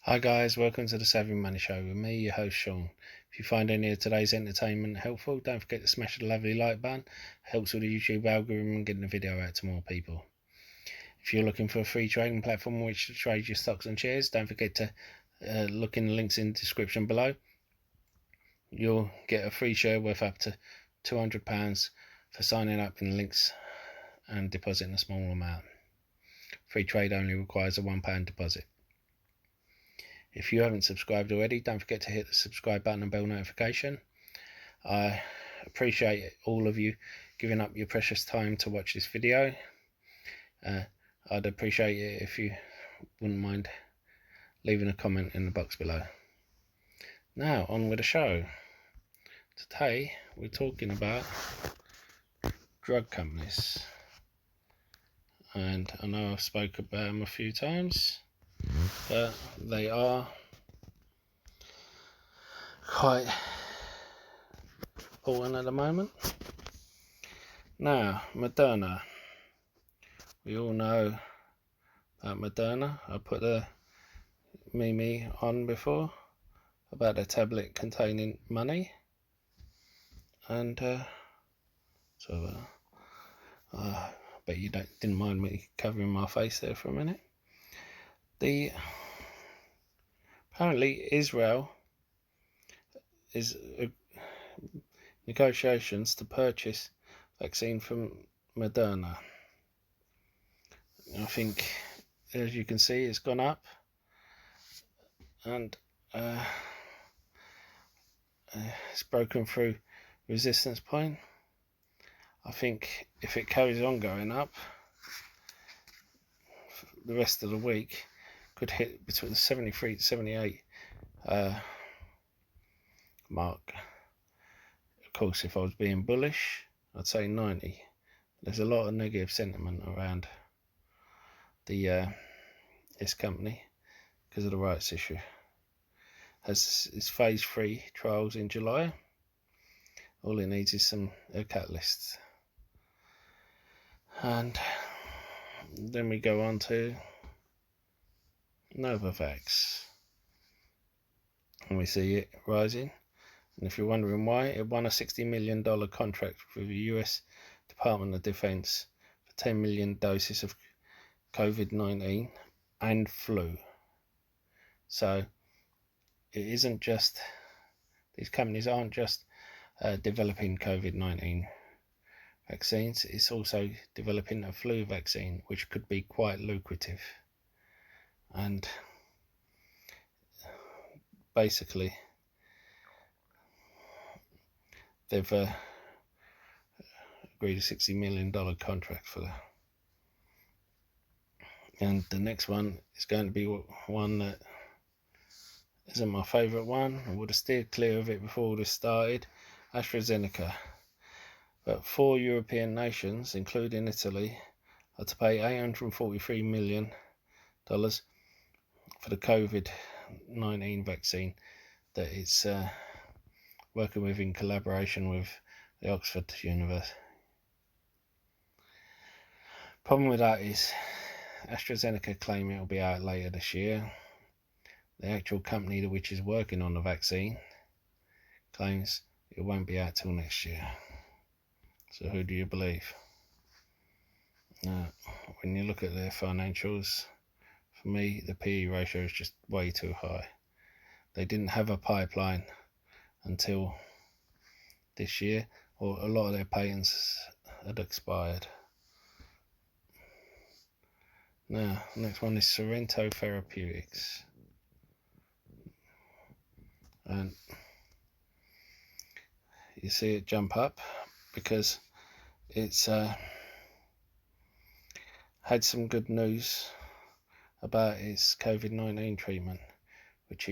Hi guys, welcome to the Savvy Money Show with me, your host Sean. If you find any of today's entertainment helpful, don't forget to smash the lovely like button. It helps with the YouTube algorithm and getting the video out to more people. If you're looking for a free trading platform on which to trade your stocks and shares, don't forget to look in the links in the description below. You'll get a free share worth up to £200 for signing up in the links and depositing a small amount. Free trade only requires a £1 deposit. If you haven't subscribed already, don't forget to hit the subscribe button and bell notification. I appreciate all of you giving up your precious time to watch this video. I'd appreciate it if you wouldn't mind leaving a comment in the box below. Now, on with the show. Today, we're talking about drug companies. And I know I've spoken about them a few times, but they are quite important at the moment. Now, Moderna. We all know about Moderna. I put the meme on before about a tablet containing money, and I bet you didn't mind me covering my face there for a minute. Apparently Israel is negotiations to purchase vaccine from Moderna. I think, as you can see, it's gone up, and it's broken through resistance point. I think if it carries on going up, the rest of the week could hit between the 73 to 78 mark. Of course, if I was being bullish, I'd say 90. There's a lot of negative sentiment around this company because of the rights issue. Has its phase 3 trials in July. All it needs is some catalysts. And then we go on to Novavax, and we see it rising. And if you're wondering why, it won a $60 million contract with the US Department of Defense for 10 million doses of COVID-19 and flu. So it isn't just, these companies aren't just developing COVID-19 vaccines, it's also developing a flu vaccine, which could be quite lucrative. And basically they've agreed a $60 million contract for that. And the next one is going to be one that isn't my favourite one. I would have steered clear of it before all this started. AstraZeneca. But 4 European nations, including Italy, are to pay $843 million for the COVID-19 vaccine that it's working with in collaboration with the Oxford University. Problem with that is AstraZeneca claim it will be out later this year. The actual company which is working on the vaccine claims it won't be out till next year. So who do you believe? Now, when you look at their financials, for me the PE ratio is just way too high. They didn't have a pipeline until this year, or a lot of their patents had expired. Now, next one is Sorrento Therapeutics. And you see it jump up because it's had some good news about its COVID-19 treatment, which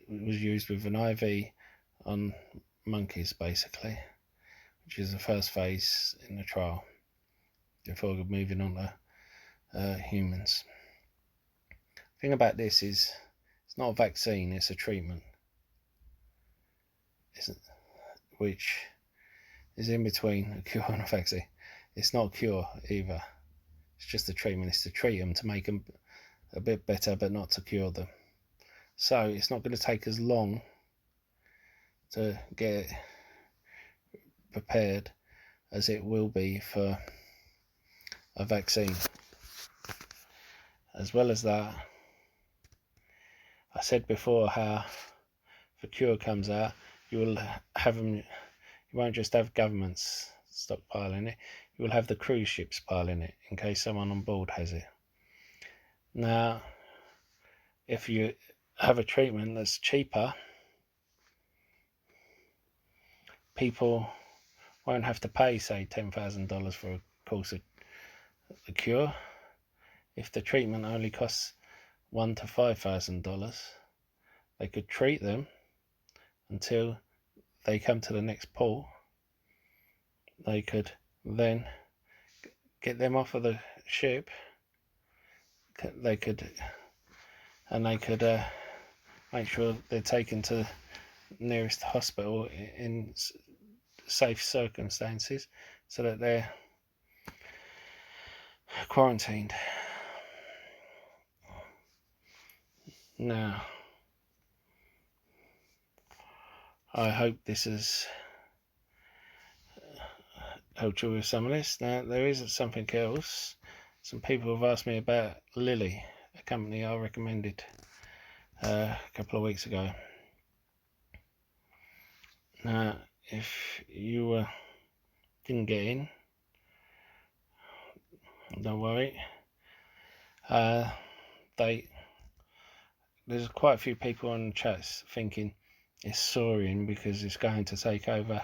was used with an IV on monkeys, basically, which is the first phase in the trial before moving on to humans. The thing about this is it's not a vaccine, it's a treatment, which is in between a cure and a vaccine. It's not a cure either, it's just a treatment. It's to treat them, to make them a bit better, but not to cure them. So it's not going to take as long to get prepared as it will be for a vaccine. As well as that, I said before how if a cure comes out, you will have them. You won't just have governments stockpiling it, you will have the cruise ships piling it in case someone on board has it. Now, if you have a treatment that's cheaper, people won't have to pay, say, $10,000 for a course of the cure. If the treatment only costs $1,000 to $5,000, they could treat them until they come to the next port. They could then get them off of the ship. They could make sure they're taken to the nearest hospital in safe circumstances, so that they're quarantined. Now, I hope this has helped you with some of this. Now, there is something else. Some people have asked me about Lilly, a company I recommended a couple of weeks ago. Now, if you didn't get in, don't worry. There's quite a few people on the chats thinking it's soaring because it's going to take over.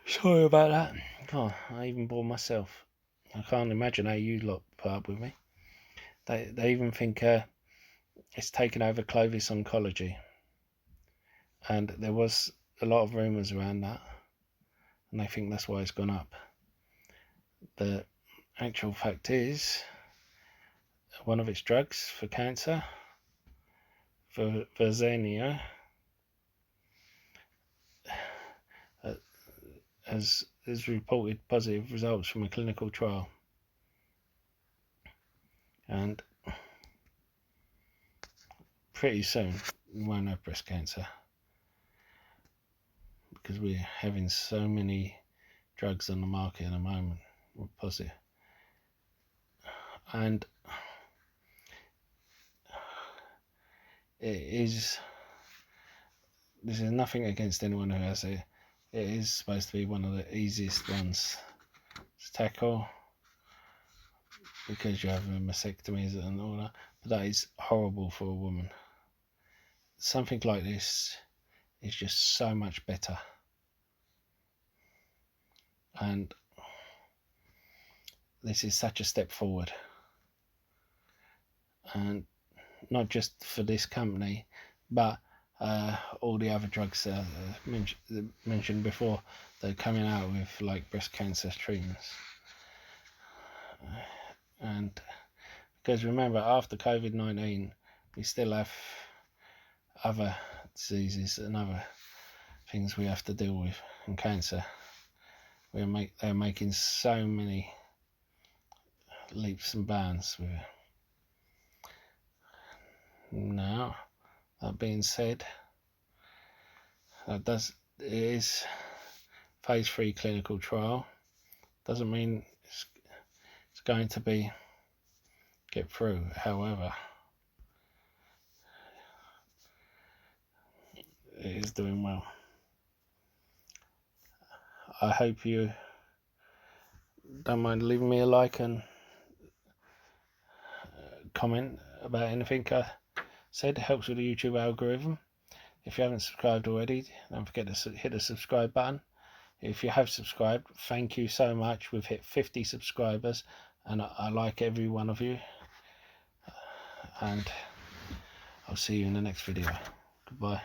Sorry about that. God, I even bore myself. I can't imagine how you lot put up with me. They even think it's taken over Clovis Oncology, and there was a lot of rumours around that, and they think that's why it's gone up. The actual fact is, one of its drugs for cancer, Verzenio, has reported positive results from a clinical trial, and pretty soon we won't have breast cancer, because we're having so many drugs on the market at the moment with positive. And this is nothing against anyone who has it. It is supposed to be one of the easiest ones to tackle, because you have mastectomies and all that, but that is horrible for a woman. Something like this is just so much better, and this is such a step forward, and not just for this company, but all the other drugs mentioned before, they're coming out with, like breast cancer treatments. And because remember, after COVID-19, we still have other diseases and other things we have to deal with, and cancer. They're making so many leaps and bounds with it. Now, that being said, it is phase 3 clinical trial. Doesn't mean it's going to get through. However, it is doing well. I hope you don't mind leaving me a like and comment about anything I said. It helps with the YouTube algorithm. If you haven't subscribed already, don't forget to hit the subscribe button. If you have subscribed, thank you so much. We've hit 50 subscribers, and I like every one of you. And I'll see you in the next video. Goodbye.